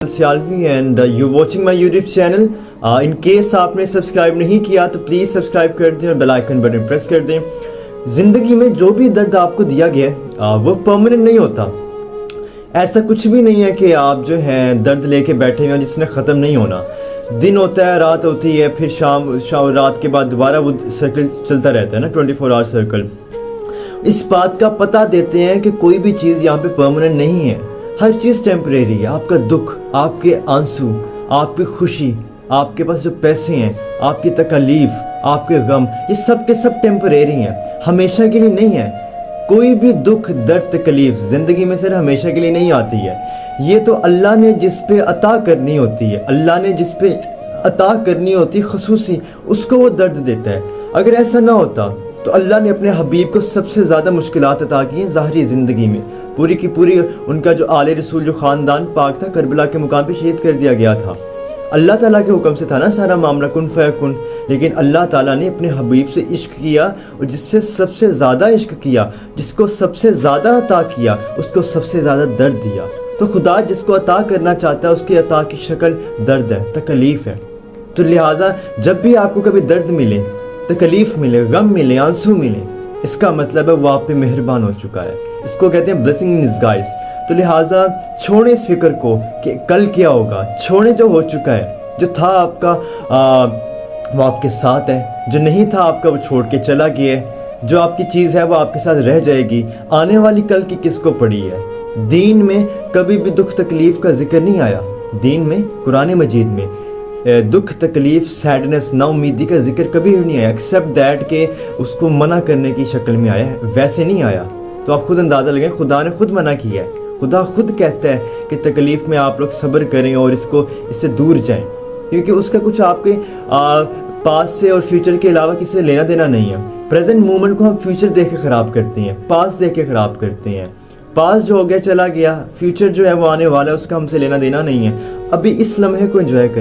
Sialvi and you watching my YouTube channel. In case आपने subscribe नहीं किया तो प्लीज़ सब्सक्राइब कर दें और बेल आइकन बटन प्रेस कर दें। ज़िंदगी में जो भी दर्द आपको दिया गया वो परमानेंट नहीं होता। ऐसा कुछ भी नहीं है कि आप जो है दर्द लेके बैठे हुए हैं जिसने ख़त्म नहीं होना। दिन होता है, रात होती है, फिर शाम रात के बाद दोबारा वो सर्कल चलता रहता है ना, 24 आवर सर्कल। इस बात का पता देते हैं कि कोई भी चीज़ यहाँ पे परमानेंट नहीं है, हर चीज़ टेम्परेरी है। आपका दुख, आपके आंसू, आपकी खुशी, आपके पास जो पैसे हैं, आपकी तकलीफ, आपके गम, ये सब के सब टेम्परेरी हैं, हमेशा के लिए नहीं है। कोई भी दुख, दर्द, तकलीफ ज़िंदगी में सिर्फ हमेशा के लिए नहीं आती है। ये तो अल्लाह ने जिस पे अता करनी होती है, अल्लाह ने जिस पे अता करनी होती है खसूसी, उसको वो दर्द देता है। अगर ऐसा ना होता तो अल्लाह ने अपने हबीब को सबसे ज़्यादा मुश्किलात अता की हैं ज़ाहरी ज़िंदगी में। पूरी की पूरी उनका जो आले रसूल, जो ख़ानदान पाक था, करबला के मुकाम पे शहीद कर दिया गया था। अल्लाह ताला के हुक्म से था ना सारा मामला, कुन फयकुन। लेकिन अल्लाह ताला ने अपने हबीब से इश्क किया और जिससे सबसे ज़्यादा इश्क किया, जिसको सबसे ज़्यादा अता किया, उसको सबसे ज़्यादा दर्द दिया। तो खुदा जिसको अता करना चाहता है उसकी अता की शक्ल दर्द है, तकलीफ़ है। तो लिहाजा जब भी आपको कभी दर्द मिले, तकलीफ़ मिले, गम मिले, आंसू मिले, इसका मतलब है वो आप पे मेहरबान हो चुका है। इसको कहते हैं ब्लेसिंग इन डिस्गाइज। तो लिहाजा छोड़े इस फिक्र को कि कल क्या होगा, छोड़े जो हो चुका है। जो था आपका वो आपके साथ है, जो नहीं था आपका वो छोड़ के चला गया है। जो आपकी चीज़ है वो आपके साथ रह जाएगी। आने वाली कल की किसको पड़ी है। दीन में कभी भी दुख तकलीफ़ का जिक्र नहीं आया। दीन में, कुरान मजीद में दुख, तकलीफ, सैडनेस, नाउमीदी का जिक्र कभी भी नहीं आया, एक्सेप्ट दैट के उसको मना करने की शक्ल में आया है, वैसे नहीं आया। तो आप खुद अंदाज़ा लगाएं, खुदा ने खुद मना किया है। खुदा खुद कहता है कि तकलीफ़ में आप लोग सब्र करें और इससे दूर जाएं, क्योंकि उसका कुछ आपके पास से और फ्यूचर के अलावा किसी से लेना देना नहीं है। प्रेजेंट मोमेंट को हम फ्यूचर देख के ख़राब करते हैं, पास देख के ख़राब करते हैं। पास जो हो गया चला गया, फ्यूचर जो है वो आने वाला है, उसका हमसे लेना देना नहीं है। अभी इस लम्हे को एंजॉय करें।